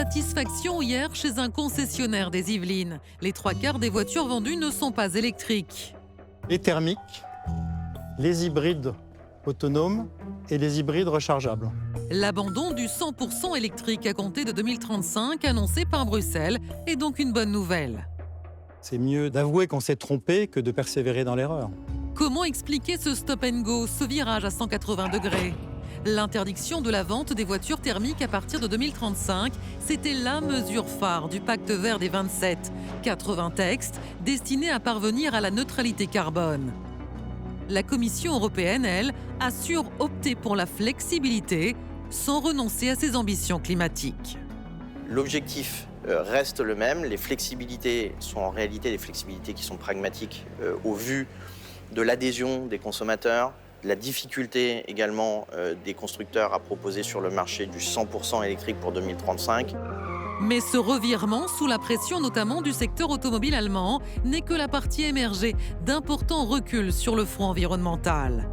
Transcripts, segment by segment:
Satisfaction hier chez un concessionnaire des Yvelines. Les 3/4 des voitures vendues ne sont pas électriques. Les thermiques, les hybrides autonomes et les hybrides rechargeables. L'abandon du 100% électrique à compter de 2035 annoncé par Bruxelles est donc une bonne nouvelle. C'est mieux d'avouer qu'on s'est trompé que de persévérer dans l'erreur. Comment expliquer ce stop and go, ce virage à 180 degrés ? L'interdiction de la vente des voitures thermiques à partir de 2035, c'était la mesure phare du pacte vert des 27. 80 textes destinés à parvenir à la neutralité carbone. La Commission européenne, elle, assure opter pour la flexibilité sans renoncer à ses ambitions climatiques. L'objectif reste le même. Les flexibilités sont en réalité des flexibilités qui sont pragmatiques au vu de l'adhésion des consommateurs, de la difficulté également des constructeurs à proposer sur le marché du 100% électrique pour 2035. Mais ce revirement, sous la pression notamment du secteur automobile allemand, n'est que la partie émergée d'importants reculs sur le front environnemental.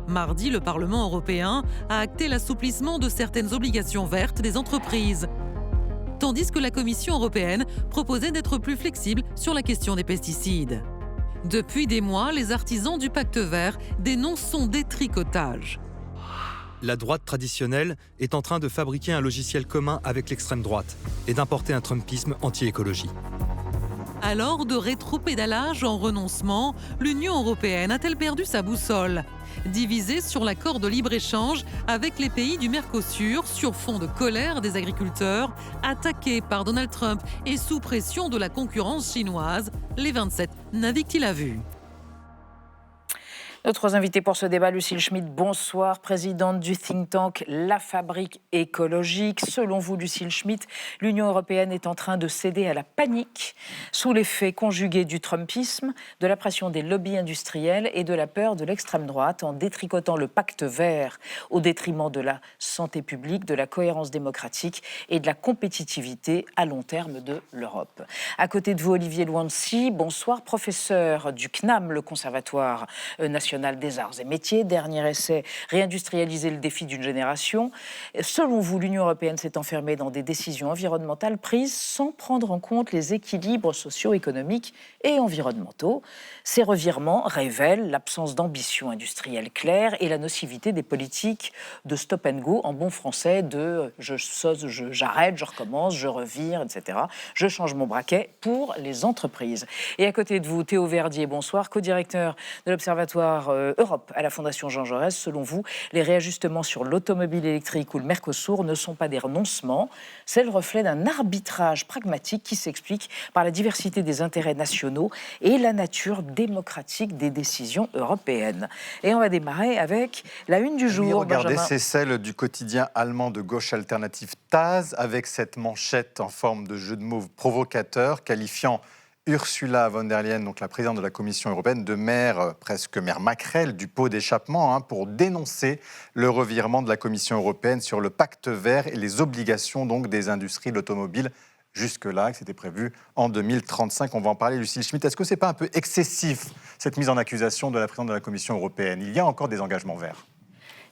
Mardi, le Parlement européen a acté l'assouplissement de certaines obligations vertes des entreprises, tandis que la Commission européenne proposait d'être plus flexible sur la question des pesticides. Depuis des mois, les artisans du pacte vert dénoncent son détricotage. La droite traditionnelle est en train de fabriquer un logiciel commun avec l'extrême droite et d'importer un trumpisme anti-écologie. Alors, de rétropédalage en renoncement, l'Union européenne a-t-elle perdu sa boussole ? Divisée sur l'accord de libre-échange avec les pays du Mercosur sur fond de colère des agriculteurs, attaqués par Donald Trump et sous pression de la concurrence chinoise, les 27 naviguent-ils à vue ? Nos trois invités pour ce débat, Lucille Schmitt, bonsoir, présidente du think tank La Fabrique écologique. Selon vous, Lucille Schmitt, l'Union européenne est en train de céder à la panique sous l'effet conjugué du trumpisme, de la pression des lobbies industriels et de la peur de l'extrême droite en détricotant le pacte vert au détriment de la santé publique, de la cohérence démocratique et de la compétitivité à long terme de l'Europe. À côté de vous, Olivier Louancy, bonsoir, professeur du CNAM, le Conservatoire national des arts et métiers. Dernier essai, réindustrialiser le défi d'une génération. Selon vous, l'Union européenne s'est enfermée dans des décisions environnementales prises sans prendre en compte les équilibres socio-économiques et environnementaux. Ces revirements révèlent l'absence d'ambition industrielle claire et la nocivité des politiques de stop and go, en bon français, de j'arrête, je recommence, je revire, etc. Je change mon braquet pour les entreprises. Et à côté de vous, Théo Verdier, bonsoir, co-directeur de l'Observatoire Europe à la Fondation Jean Jaurès. Selon vous, les réajustements sur l'automobile électrique ou le Mercosur ne sont pas des renoncements, c'est le reflet d'un arbitrage pragmatique qui s'explique par la diversité des intérêts nationaux et la nature démocratique des décisions européennes. Et on va démarrer avec la une du jour. Oui, regardez, Benjamin. c'est celle du quotidien allemand de gauche alternative Taz, avec cette manchette en forme de jeu de mots provocateur, qualifiant Ursula von der Leyen, donc la présidente de la Commission européenne, de mère, presque mère maquerelle du pot d'échappement, pour dénoncer le revirement de la Commission européenne sur le pacte vert et les obligations donc des industries de l'automobile jusque-là, que c'était prévu en 2035. On va en parler, Lucille Schmitt. Est-ce que ce n'est pas un peu excessif, cette mise en accusation de la présidente de la Commission européenne ? Il y a encore des engagements verts.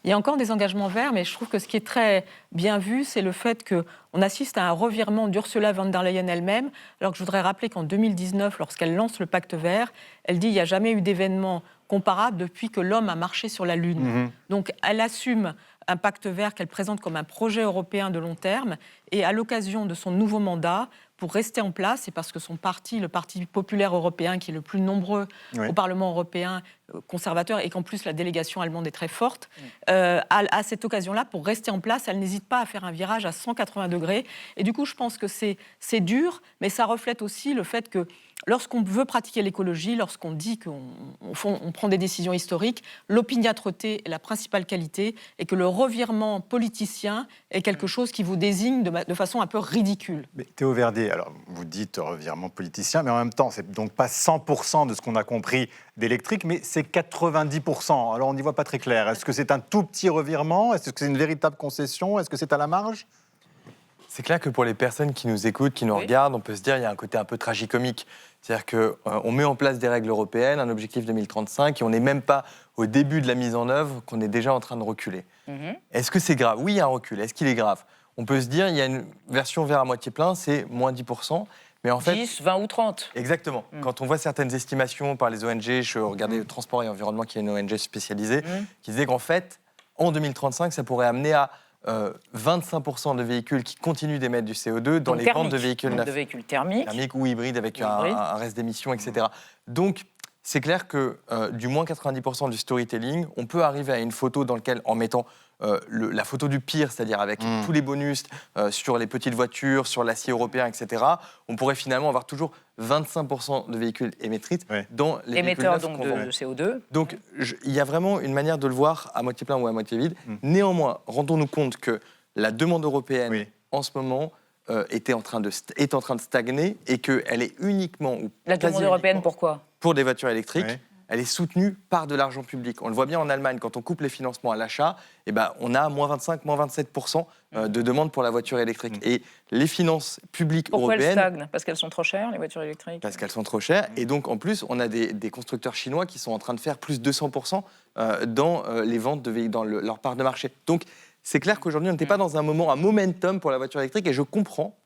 Il y a encore des engagements verts, mais je trouve que ce qui est très bien vu, c'est le fait qu'on assiste à un revirement d'Ursula von der Leyen elle-même, alors que je voudrais rappeler qu'en 2019, lorsqu'elle lance le pacte vert, elle dit qu'il n'y a jamais eu d'événement comparable depuis que l'homme a marché sur la Lune. Donc elle assume un pacte vert qu'elle présente comme un projet européen de long terme, et à l'occasion de son nouveau mandat, pour rester en place, et parce que son parti, le Parti populaire européen, qui est le plus nombreux au Parlement européen, conservateur, et qu'en plus la délégation allemande est très forte, à cette occasion-là, pour rester en place, elle n'hésite pas à faire un virage à 180 degrés. Et du coup, je pense que c'est dur, mais ça reflète aussi le fait que lorsqu'on veut pratiquer l'écologie, lorsqu'on dit qu'on prend des décisions historiques, l'opiniâtreté est la principale qualité, et que le revirement politicien est quelque chose qui vous désigne de façon un peu ridicule. Mais Théo Verdier, alors vous dites revirement politicien, mais en même temps, c'est donc pas 100% de ce qu'on a compris d'électrique, mais c'est 90%. Alors on n'y voit pas très clair. Est-ce que c'est un tout petit revirement ? Est-ce que c'est une véritable concession ? Est-ce que c'est à la marge ? C'est clair que pour les personnes qui nous écoutent, qui nous regardent, on peut se dire qu'il y a un côté un peu tragicomique. C'est-à-dire qu'on met en place des règles européennes, un objectif 2035, et on n'est même pas au début de la mise en œuvre qu'on est déjà en train de reculer. Est-ce que c'est grave ? Oui, il y a un recul. Est-ce qu'il est grave ? on peut se dire, il y a une version verre à moitié plein, c'est moins 10%. Mais en fait, 10, 20 ou 30. Exactement. Quand on voit certaines estimations par les ONG, je regardais Transport et Environnement, qui est une ONG spécialisée, qui disait qu'en fait, en 2035, ça pourrait amener à 25% de véhicules qui continuent d'émettre du CO2 dans Donc les thermique. ventes de véhicules Donc neufs. de véhicules thermiques. Thermiques ou hybrides avec un reste d'émissions, etc. Donc, c'est clair que du moins 90% du storytelling, on peut arriver à une photo dans laquelle, en mettant la photo du pire, c'est-à-dire avec tous les bonus sur les petites voitures, sur l'acier européen, etc., on pourrait finalement avoir toujours 25% de véhicules émettrices dans les émetteurs véhicules neufs donc qu'on vend. de CO2. Donc, il y a vraiment une manière de le voir à moitié plein ou à moitié vide. Néanmoins, rendons-nous compte que la demande européenne, en ce moment, est en train de stagner et qu'elle est uniquement... La demande européenne, pourquoi ? Pour des voitures électriques. Elle est soutenue par de l'argent public. On le voit bien en Allemagne, quand on coupe les financements à l'achat, on a moins 25, moins 27% de demande pour la voiture électrique. Et les finances publiques Pourquoi européennes... Pourquoi elles stagnent ? Parce qu'elles sont trop chères, les voitures électriques ? Parce qu'elles sont trop chères. Et donc, en plus, on a des constructeurs chinois qui sont en train de faire plus de 200% dans les ventes de véhicules, dans leur part de marché. Donc, c'est clair qu'aujourd'hui, on n'était pas dans un momentum pour la voiture électrique. Et je comprends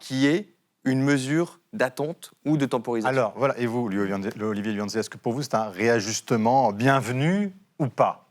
qu'il y ait une mesure d'attente ou de temporisation. Alors, voilà. Et vous, Olivier Luanzi, est-ce que pour vous, c'est un réajustement bienvenu ou pas ?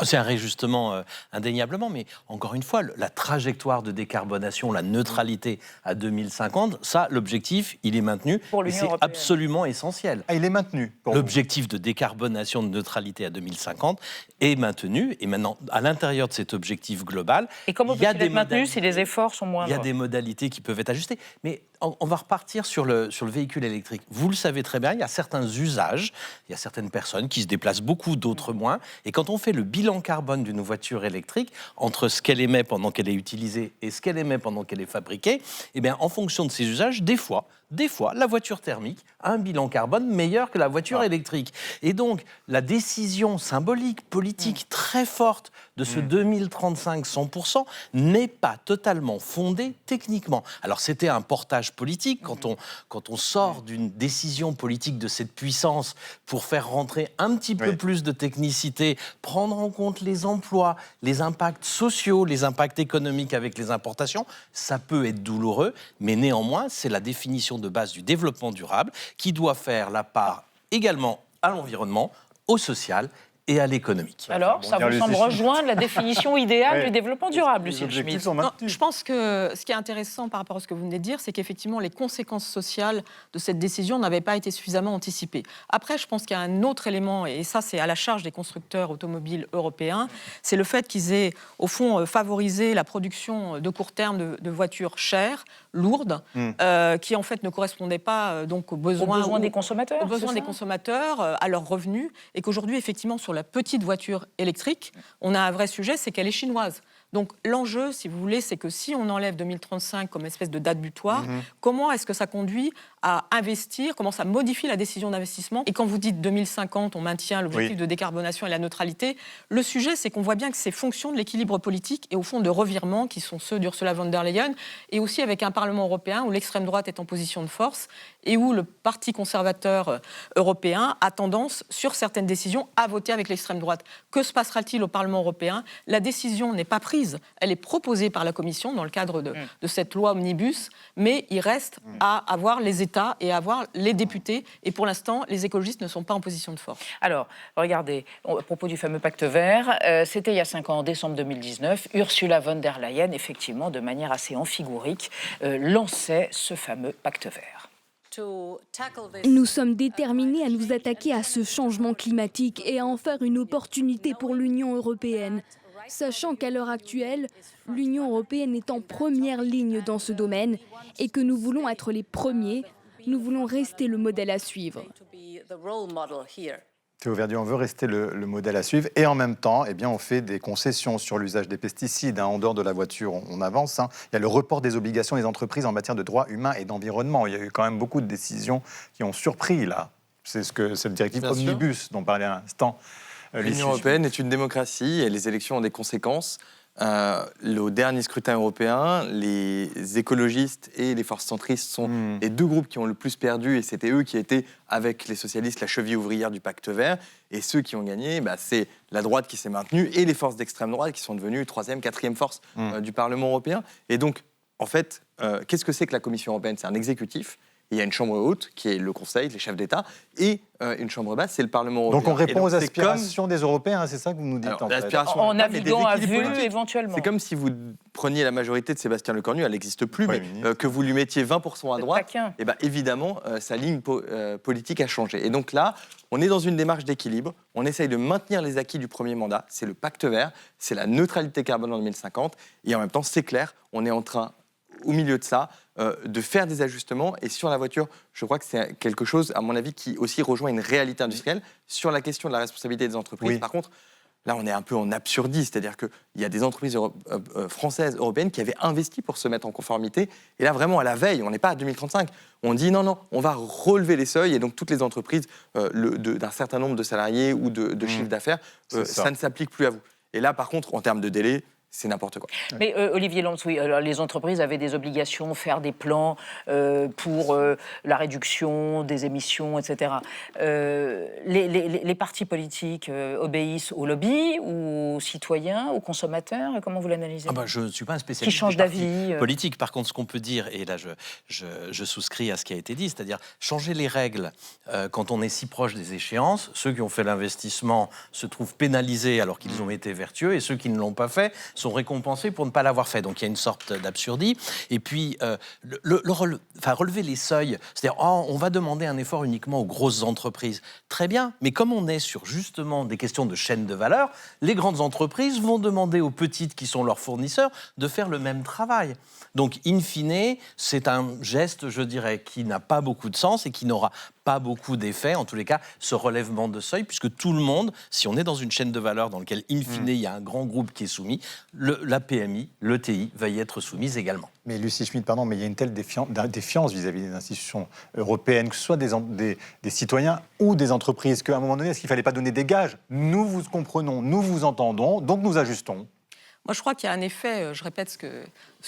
C'est un réajustement indéniablement, mais encore une fois, la trajectoire de décarbonation, la neutralité à 2050, ça, l'objectif, il est maintenu. Pour l'Union et c'est européenne. absolument essentiel. Ah, il est maintenu pour L'objectif de décarbonation, de neutralité à 2050 est maintenu. Et maintenant, à l'intérieur de cet objectif global, et comment il y a peut-il être des maintenu si les efforts sont moindres ? Il y a des modalités qui peuvent être ajustées. Mais on va repartir sur le véhicule électrique. Vous le savez très bien, il y a certains usages, il y a certaines personnes qui se déplacent beaucoup, d'autres moins. Et quand on fait le bilan carbone d'une voiture électrique, entre ce qu'elle émet pendant qu'elle est utilisée et ce qu'elle émet pendant qu'elle est fabriquée, eh bien, en fonction de ces usages, des fois, la voiture thermique a un bilan carbone meilleur que la voiture électrique. Et donc, la décision symbolique, politique très forte de ce 2035 100% n'est pas totalement fondée techniquement. Alors, c'était un portage politique quand on sort d'une décision politique de cette puissance pour faire rentrer un petit peu plus de technicité, prendre en compte les emplois, les impacts sociaux, les impacts économiques avec les importations, ça peut être douloureux, mais néanmoins, c'est la définition de base du développement durable qui doit faire la part également à l'environnement, au social et à l'économique. Alors, ça vous semble rejoindre la définition idéale du développement durable, Lucille Schmitt ? Non, je pense que ce qui est intéressant par rapport à ce que vous venez de dire, c'est qu'effectivement, les conséquences sociales de cette décision n'avaient pas été suffisamment anticipées. Après, je pense qu'il y a un autre élément, et ça, c'est à la charge des constructeurs automobiles européens, c'est le fait qu'ils aient, au fond, favorisé la production de court terme de voitures chères, lourdes, qui, en fait, ne correspondaient pas donc, aux besoins des consommateurs. Aux besoins des consommateurs, à leurs revenus, et qu'aujourd'hui, effectivement, sur la petite voiture électrique, on a un vrai sujet, c'est qu'elle est chinoise. Donc l'enjeu, si vous voulez, c'est que si on enlève 2035 comme espèce de date butoir, comment est-ce que ça conduit à investir, comment ça modifie la décision d'investissement ? Et quand vous dites 2050, on maintient l'objectif de décarbonation et la neutralité, le sujet, c'est qu'on voit bien que c'est fonction de l'équilibre politique et au fond de revirements qui sont ceux d'Ursula von der Leyen, et aussi avec un Parlement européen où l'extrême droite est en position de force et où le Parti conservateur européen a tendance, sur certaines décisions, à voter avec l'extrême droite. Que se passera-t-il au Parlement européen ? La décision n'est pas prise, elle est proposée par la Commission dans le cadre de cette loi Omnibus, mais il reste à avoir les États et à avoir les députés, et pour l'instant, les écologistes ne sont pas en position de force. Alors, regardez, à propos du fameux pacte vert, c'était il y a 5 ans, en décembre 2019, Ursula von der Leyen, effectivement, de manière assez amphigorique, lançait ce fameux pacte vert. Nous sommes déterminés à nous attaquer à ce changement climatique et à en faire une opportunité pour l'Union européenne, sachant qu'à l'heure actuelle, l'Union européenne est en première ligne dans ce domaine et que nous voulons être les premiers, nous voulons rester le modèle à suivre. Théo Verdier, on veut rester le modèle à suivre et en même temps, eh bien, on fait des concessions sur l'usage des pesticides. En dehors de la voiture, on avance. Il y a le report des obligations des entreprises en matière de droits humains et d'environnement. Il y a eu quand même beaucoup de décisions qui ont surpris là. C'est cette directive Omnibus dont parlait à l'instant. L'Union européenne est une démocratie et les élections ont des conséquences. au dernier scrutin européen, les écologistes et les forces centristes sont les deux groupes qui ont le plus perdu, et c'était eux qui étaient, avec les socialistes, la cheville ouvrière du pacte vert. Et ceux qui ont gagné, c'est la droite qui s'est maintenue et les forces d'extrême droite qui sont devenues 3e, 4e force du Parlement européen. Et donc, en fait, qu'est-ce que c'est que la Commission européenne ? C'est un exécutif. Il y a une chambre haute, qui est le Conseil, les chefs d'État, et une chambre basse, c'est le Parlement européen. Donc on répond aux aspirations des Européens, hein, c'est ça que vous nous dites en fait. En naviguant à vue, éventuellement. C'est comme si vous preniez la majorité de Sébastien Lecornu, elle n'existe plus, mais que vous lui mettiez 20% à droite, et évidemment, sa ligne politique a changé. Et donc là, on est dans une démarche d'équilibre, on essaye de maintenir les acquis du premier mandat, c'est le pacte vert, c'est la neutralité carbone en 2050, et en même temps, c'est clair, on est en train, au milieu de ça, de faire des ajustements. Et sur la voiture, je crois que c'est quelque chose, à mon avis, qui aussi rejoint une réalité industrielle. Sur la question de la responsabilité des entreprises, par contre, là, on est un peu en absurdie. C'est-à-dire qu'il y a des entreprises françaises, européennes, qui avaient investi pour se mettre en conformité. Et là, vraiment, à la veille, on n'est pas à 2035. On dit non, on va relever les seuils. Et donc, toutes les entreprises d'un certain nombre de salariés ou de chiffre d'affaires, ça ne s'applique plus à vous. Et là, par contre, en termes de délai, c'est n'importe quoi. Mais Olivier Lambs, oui, alors les entreprises avaient des obligations, faire des plans pour la réduction des émissions, etc. Les partis politiques obéissent aux lobbies, aux citoyens, aux consommateurs. Comment vous l'analysez ? Je ne suis pas un spécialiste qui change d'avis politique. Par contre, ce qu'on peut dire, et là je souscris à ce qui a été dit, c'est-à-dire changer les règles quand on est si proche des échéances. Ceux qui ont fait l'investissement se trouvent pénalisés alors qu'ils ont été vertueux, et ceux qui ne l'ont pas fait sont récompensés pour ne pas l'avoir fait. Donc il y a une sorte d'absurdie. Et puis, relever les seuils, c'est-à-dire on va demander un effort uniquement aux grosses entreprises. Très bien, mais comme on est sur justement des questions de chaîne de valeur, les grandes entreprises vont demander aux petites qui sont leurs fournisseurs de faire le même travail. Donc, in fine, c'est un geste, je dirais, qui n'a pas beaucoup de sens et qui n'aura pas beaucoup d'effet, en tous les cas, ce relèvement de seuil, puisque tout le monde, si on est dans une chaîne de valeur dans laquelle, in fine, il y a un grand groupe qui est soumis, la PMI, l'ETI va y être soumise également. Mais Lucie Schmitt, pardon, mais il y a une telle défiance vis-à-vis des institutions européennes, que ce soit des citoyens ou des entreprises, qu'à un moment donné, est-ce qu'il ne fallait pas donner des gages ? Nous vous comprenons, nous vous entendons, donc nous ajustons. Moi, je crois qu'il y a un effet, je répète ce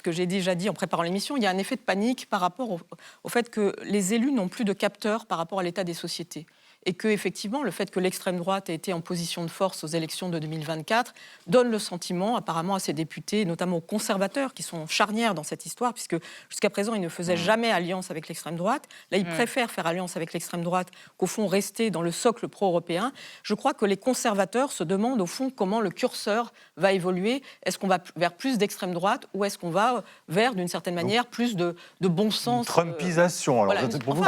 que j'ai déjà dit en préparant l'émission, il y a un effet de panique par rapport au fait que les élus n'ont plus de capteurs par rapport à l'état des sociétés. Et qu'effectivement, le fait que l'extrême droite ait été en position de force aux élections de 2024 donne le sentiment, apparemment, à ces députés, notamment aux conservateurs, qui sont charnières dans cette histoire, puisque jusqu'à présent, ils ne faisaient jamais alliance avec l'extrême droite. Là, ils préfèrent faire alliance avec l'extrême droite qu'au fond, rester dans le socle pro-européen. Je crois que les conservateurs se demandent, au fond, comment le curseur va évoluer. Est-ce qu'on va vers plus d'extrême droite ou est-ce qu'on va vers, d'une certaine manière, plus de bon sens Trumpisation. Alors, voilà. pour vous,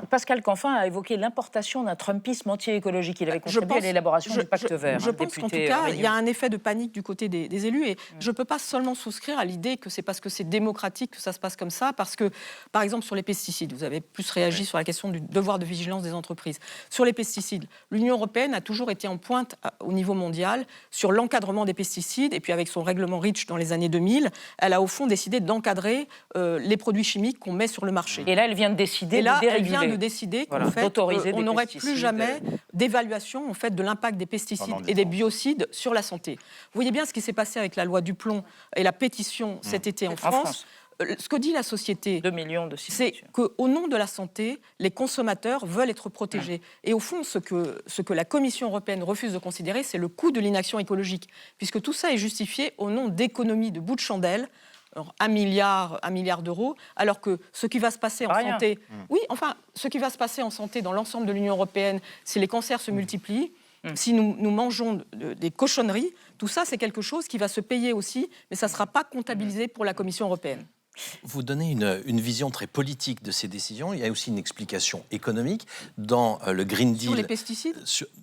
Pascal Canfin a évoqué l'importation d'un trumpisme anti-écologique. Il avait contribué à l'élaboration du pacte vert. Je pense qu'en tout cas, il y a un effet de panique du côté des élus. Et je ne peux pas seulement souscrire à l'idée que c'est parce que c'est démocratique que ça se passe comme ça. Parce que, par exemple, sur les pesticides, vous avez plus réagi sur la question du devoir de vigilance des entreprises. Sur les pesticides, l'Union européenne a toujours été en pointe au niveau mondial sur l'encadrement des pesticides. Et puis avec son règlement REACH dans les années 2000, elle a au fond décidé d'encadrer les produits chimiques qu'on met sur le marché. Et là, elle vient de décider de déréguler. Elle vient de décider qu'en fait, on n'aurait plus jamais d'évaluation en fait, de l'impact des pesticides et des biocides sur la santé. Vous voyez bien ce qui s'est passé avec la loi Duplon et la pétition cet été en France. Ce que dit la société, 2 millions de c'est qu'au nom de la santé, les consommateurs veulent être protégés. Et au fond, ce que la Commission européenne refuse de considérer, c'est le coût de l'inaction écologique, puisque tout ça est justifié au nom d'économies de bout de chandelle. Alors, 1 milliard d'euros, alors que ce qui va se passer en santé... Oui, enfin, ce qui va se passer en santé dans l'ensemble de l'Union européenne, si les cancers se multiplient, si nous mangeons des cochonneries, tout ça, c'est quelque chose qui va se payer aussi, mais ça ne sera pas comptabilisé pour la Commission européenne. Vous donnez une vision très politique de ces décisions. Il y a aussi une explication économique dans le Green Deal. Sur les pesticides ?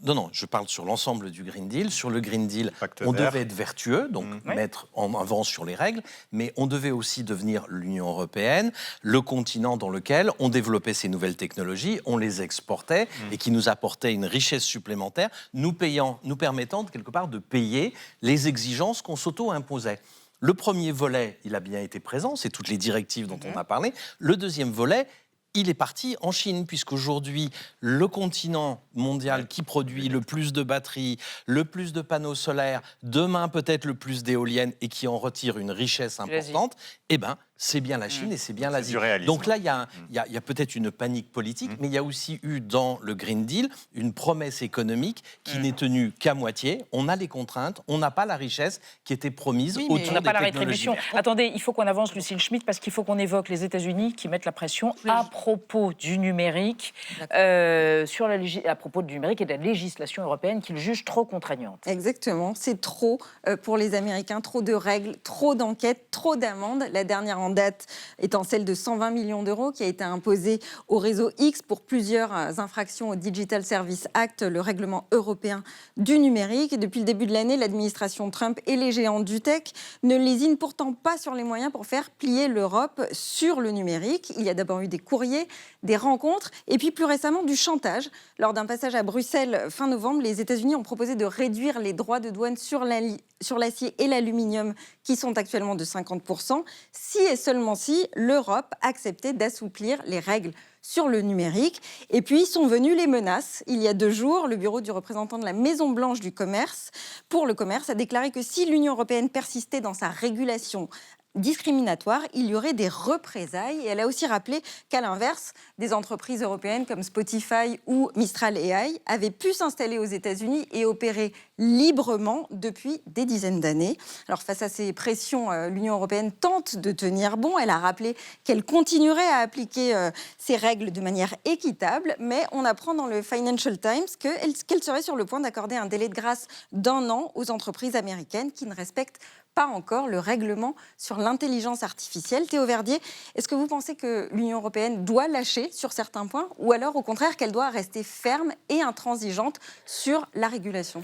Non, je parle sur l'ensemble du Green Deal. Sur le Green Deal, on devait être vertueux, donc mettre en avant sur les règles, mais on devait aussi devenir l'Union européenne, le continent dans lequel on développait ces nouvelles technologies, on les exportait et qui nous apportait une richesse supplémentaire, nous permettant quelque part de payer les exigences qu'on s'auto-imposait. Le premier volet, il a bien été présent, c'est toutes les directives dont on a parlé. Le deuxième volet, il est parti en Chine, puisqu'aujourd'hui, le continent mondial qui produit le plus de batteries, le plus de panneaux solaires, demain peut-être le plus d'éoliennes et qui en retire une richesse importante, eh ben, c'est bien la Chine et c'est bien l'Asie. Donc là, il y a peut-être une panique politique, mais il y a aussi eu dans le Green Deal une promesse économique qui n'est tenue qu'à moitié. On a les contraintes, on n'a pas la richesse qui était promise autour des technologies. On n'a pas la rétribution. Attendez, il faut qu'on avance, Lucille Schmitt, parce qu'il faut qu'on évoque les États-Unis qui mettent la pression à propos du numérique, à propos du numérique et de la législation européenne qu'ils jugent trop contraignante. Exactement, c'est trop pour les Américains, trop de règles, trop d'enquêtes, trop d'amendes. La dernière en date étant celle de 120 millions d'euros qui a été imposée au réseau X pour plusieurs infractions au Digital Service Act, le règlement européen du numérique. Et depuis le début de l'année, l'administration Trump et les géants du tech ne lésinent pourtant pas sur les moyens pour faire plier l'Europe sur le numérique. Il y a d'abord eu des courriers, des rencontres et puis plus récemment du chantage. Lors d'un passage à Bruxelles fin novembre, les États-Unis ont proposé de réduire les droits de douane sur l'acier et l'aluminium qui sont actuellement de 50%, si et seulement si l'Europe acceptait d'assouplir les règles sur le numérique. Et puis sont venues les menaces. Il y a 2 jours, le bureau du représentant de la Maison-Blanche du commerce pour le commerce a déclaré que si l'Union européenne persistait dans sa régulation discriminatoire, il y aurait des représailles. Et elle a aussi rappelé qu'à l'inverse, des entreprises européennes comme Spotify ou Mistral AI avaient pu s'installer aux États-Unis et opérer librement depuis des dizaines d'années. Alors face à ces pressions, l'Union européenne tente de tenir bon. Elle a rappelé qu'elle continuerait à appliquer ces règles de manière équitable, mais on apprend dans le Financial Times qu'elle serait sur le point d'accorder un délai de grâce d'1 an aux entreprises américaines qui ne respectent pas encore le règlement sur l'intelligence artificielle. Théo Verdier, est-ce que vous pensez que l'Union européenne doit lâcher sur certains points ou alors au contraire qu'elle doit rester ferme et intransigeante sur la régulation ?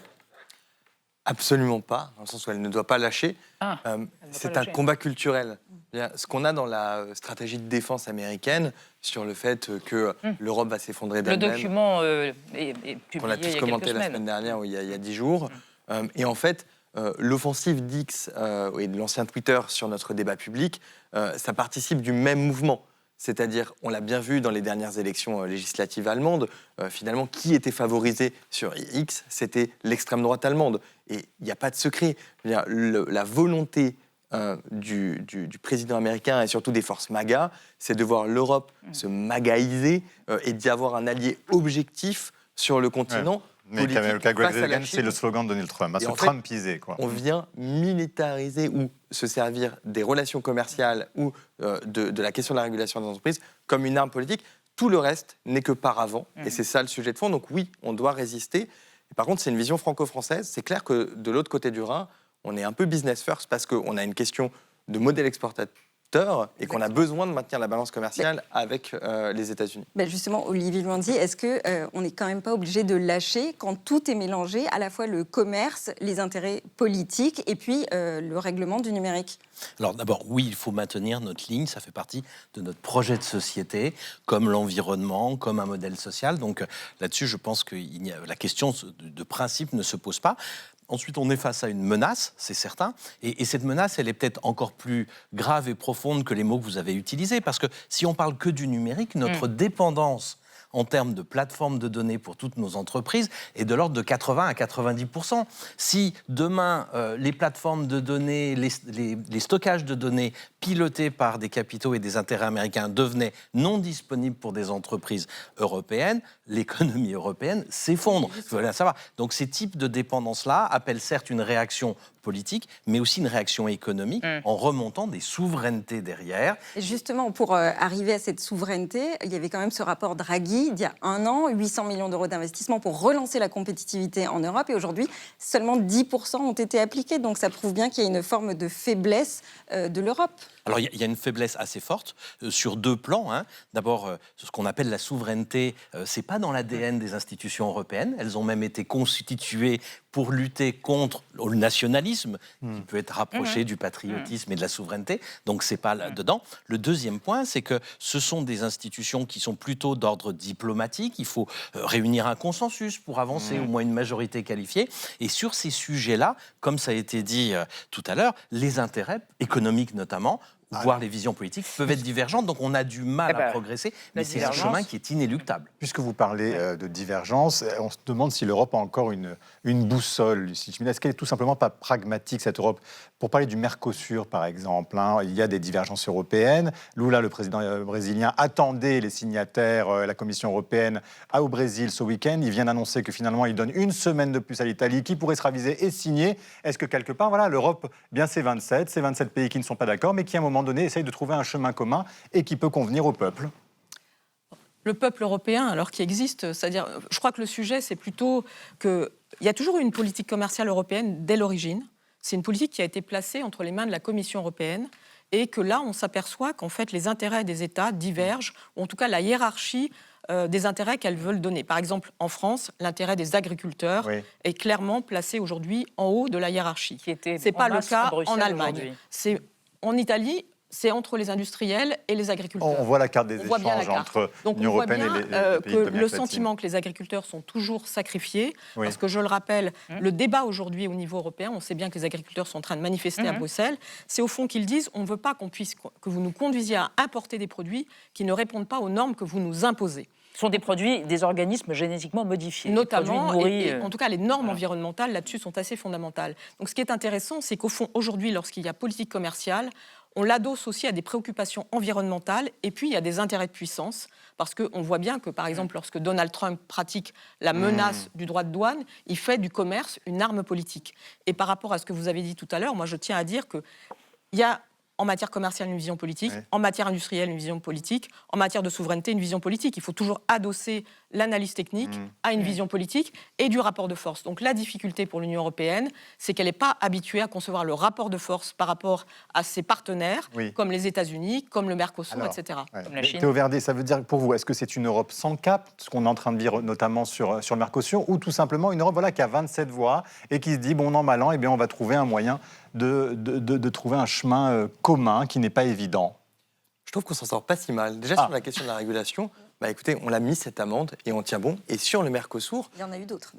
Absolument pas, dans le sens où elle ne doit pas lâcher. C'est un combat culturel. Ce qu'on a dans la stratégie de défense américaine sur le fait que l'Europe va s'effondrer d'elle-même. Le document est publié qu'on a tous commenté la semaine dernière ou il y a 10 jours. Et en fait, l'offensive d'X et de l'ancien Twitter sur notre débat public, ça participe du même mouvement. C'est-à-dire, on l'a bien vu dans les dernières élections législatives allemandes, finalement, qui était favorisé sur X, c'était l'extrême droite allemande. Et il n'y a pas de secret. La volonté du président américain et surtout des forces MAGA, c'est de voir l'Europe se magaïser et d'y avoir un allié objectif sur le continent. Ouais. Mais Greg, c'est le slogan de Donald Trump, se trumpiser. On vient militariser ou se servir des relations commerciales ou de la question de la régulation des entreprises comme une arme politique. Tout le reste n'est que paravent, et c'est ça le sujet de fond. Donc oui, on doit résister. Et par contre, c'est une vision franco-française. C'est clair que de l'autre côté du Rhin, on est un peu business first parce qu'on a une question de modèle exportateur et qu'on a besoin de maintenir la balance commerciale avec les États-Unis. Justement, Olivier Luandi, est-ce qu'on n'est quand même pas obligé de lâcher quand tout est mélangé, à la fois le commerce, les intérêts politiques et puis le règlement du numérique ? Alors d'abord, oui, il faut maintenir notre ligne, ça fait partie de notre projet de société, comme l'environnement, comme un modèle social. Donc là-dessus, je pense que la question de principe ne se pose pas. Ensuite, on est face à une menace, c'est certain. Et cette menace, elle est peut-être encore plus grave et profonde que les mots que vous avez utilisés. Parce que si on parle que du numérique, notre dépendance en termes de plateformes de données pour toutes nos entreprises est de l'ordre de 80 à 90%. Si demain, les plateformes de données, les stockages de données pilotés par des capitaux et des intérêts américains devenaient non disponibles pour des entreprises européennes, l'économie européenne s'effondre. Il faut bien savoir. Donc ces types de dépendances-là appellent certes une réaction politique, mais aussi une réaction économique en remontant des souverainetés derrière. Et justement, pour arriver à cette souveraineté, il y avait quand même ce rapport Draghi d'il y a 1 an, 800 millions d'euros d'investissement pour relancer la compétitivité en Europe. Et aujourd'hui, seulement 10% ont été appliqués. Donc ça prouve bien qu'il y a une forme de faiblesse de l'Europe. Alors, il y a une faiblesse assez forte sur 2 plans. D'abord, ce qu'on appelle la souveraineté, c'est pas dans l'ADN des institutions européennes. Elles ont même été constituées pour lutter contre le nationalisme, qui peut être rapproché du patriotisme et de la souveraineté. Donc, c'est pas là-dedans. Le deuxième point, c'est que ce sont des institutions qui sont plutôt d'ordre diplomatique. Il faut réunir un consensus pour avancer, au moins une majorité qualifiée. Et sur ces sujets-là, comme ça a été dit tout à l'heure, les intérêts économiques notamment, voire les visions politiques, peuvent être divergentes, donc on a du mal à progresser, mais c'est un chemin qui est inéluctable. Puisque vous parlez de divergence, on se demande si l'Europe a encore une boussole. Est-ce qu'elle est tout simplement pas pragmatique, cette Europe? Pour parler du Mercosur, par exemple, il y a des divergences européennes. Lula, le président brésilien, attendait les signataires, la Commission européenne, au Brésil ce week-end. Il vient d'annoncer que finalement, il donne une semaine de plus à l'Italie, qui pourrait se raviser et signer. Est-ce que quelque part, voilà, l'Europe, bien c'est 27 pays qui ne sont pas d'accord, mais qui à un moment donné essayent de trouver un chemin commun et qui peut convenir au peuple? Le peuple européen, alors qui existe, c'est-à-dire, je crois que le sujet, c'est plutôt qu'il y a toujours eu une politique commerciale européenne dès l'origine. C'est une politique qui a été placée entre les mains de la Commission européenne et que là, on s'aperçoit qu'en fait, les intérêts des États divergent, ou en tout cas la hiérarchie des intérêts qu'elles veulent donner. Par exemple, en France, l'intérêt des agriculteurs est clairement placé aujourd'hui en haut de la hiérarchie. Ce n'est pas le cas en Allemagne. En Italie, c'est entre les industriels et les agriculteurs. On voit la carte des échanges entre l'Union européenne et les pays de l'Amérique le sentiment que les agriculteurs sont toujours sacrifiés, parce que je le rappelle, le débat aujourd'hui au niveau européen, on sait bien que les agriculteurs sont en train de manifester à Bruxelles, c'est au fond qu'ils disent on ne veut pas que vous nous conduisiez à importer des produits qui ne répondent pas aux normes que vous nous imposez. Ce sont des produits des organismes génétiquement modifiés. Notamment, et en tout cas, les normes environnementales là-dessus sont assez fondamentales. Donc ce qui est intéressant, c'est qu'au fond, aujourd'hui, lorsqu'il y a politique commerciale, on l'adosse aussi à des préoccupations environnementales et puis il y a des intérêts de puissance parce qu'on voit bien que, par exemple, lorsque Donald Trump pratique la menace du droit de douane, il fait du commerce une arme politique. Et par rapport à ce que vous avez dit tout à l'heure, moi je tiens à dire qu'il y a en matière commerciale une vision politique, en matière industrielle une vision politique, en matière de souveraineté une vision politique. Il faut toujours adosser l'analyse technique à une vision politique et du rapport de force. Donc la difficulté pour l'Union européenne, c'est qu'elle n'est pas habituée à concevoir le rapport de force par rapport à ses partenaires, comme les États-Unis, comme le Mercosur, etc. Comme la Chine. Théo Verdet, ça veut dire pour vous, est-ce que c'est une Europe sans cap, ce qu'on est en train de vivre notamment sur le Mercosur, ou tout simplement une Europe qui a 27 voix et qui se dit, bon an, mal an, on va trouver un moyen de trouver un chemin commun qui n'est pas évident? Je trouve qu'on s'en sort pas si mal. Déjà, sur la question de la régulation, écoutez, on l'a mis cette amende et on tient bon. Et sur le Mercosur, il y en a eu d'autres.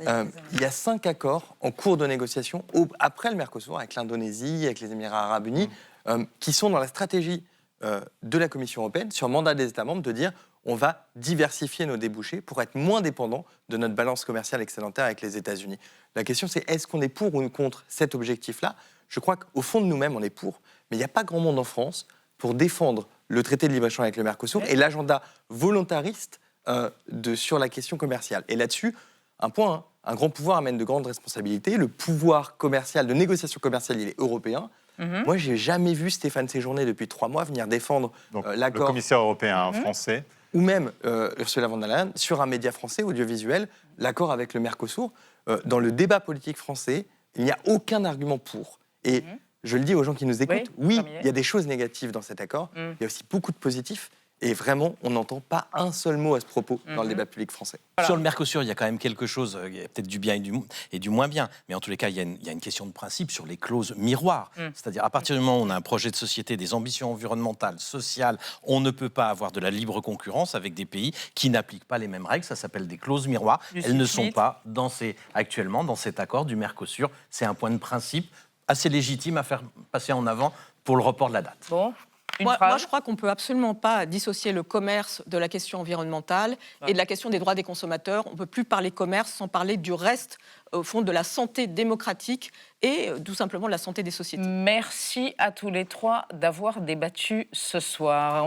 Il y a 5 accords en cours de négociation après le Mercosur, avec l'Indonésie, avec les Émirats arabes unis, qui sont dans la stratégie de la Commission européenne, sur mandat des États membres, de dire on va diversifier nos débouchés pour être moins dépendants de notre balance commerciale excédentaire avec les États-Unis. La question, c'est est-ce qu'on est pour ou contre cet objectif-là? Je crois qu'au fond de nous-mêmes, on est pour, mais il n'y a pas grand monde en France pour défendre le traité de libre-échange avec le Mercosur et l'agenda volontariste sur la question commerciale. Et là-dessus, un grand pouvoir amène de grandes responsabilités. Le pouvoir commercial, de négociation commerciale, il est européen. Moi, je n'ai jamais vu Stéphane Séjourné depuis 3 mois venir défendre l'accord. Le commissaire européen français. Ou même Ursula von der Leyen, sur un média français audiovisuel, l'accord avec le Mercosur. Dans le débat politique français, il n'y a aucun argument pour. Et je le dis aux gens qui nous écoutent, oui, il y a des choses négatives dans cet accord, il y a aussi beaucoup de positifs. Et vraiment, on n'entend pas un seul mot à ce propos dans le débat public français. Voilà. Sur le Mercosur, il y a quand même quelque chose, il y a peut-être du bien et du moins bien, mais en tous les cas, il y a une question de principe sur les clauses miroirs. C'est-à-dire, à partir du moment où on a un projet de société, des ambitions environnementales, sociales, on ne peut pas avoir de la libre concurrence avec des pays qui n'appliquent pas les mêmes règles. Ça s'appelle des clauses miroirs. Elles ne sont pas actuellement dans cet accord du Mercosur. C'est un point de principe assez légitime à faire passer en avant pour le report de la date. Bon. Moi, je crois qu'on ne peut absolument pas dissocier le commerce de la question environnementale et de la question des droits des consommateurs. On ne peut plus parler commerce sans parler du reste, au fond, de la santé démocratique et tout simplement de la santé des sociétés. Merci à tous les trois d'avoir débattu ce soir.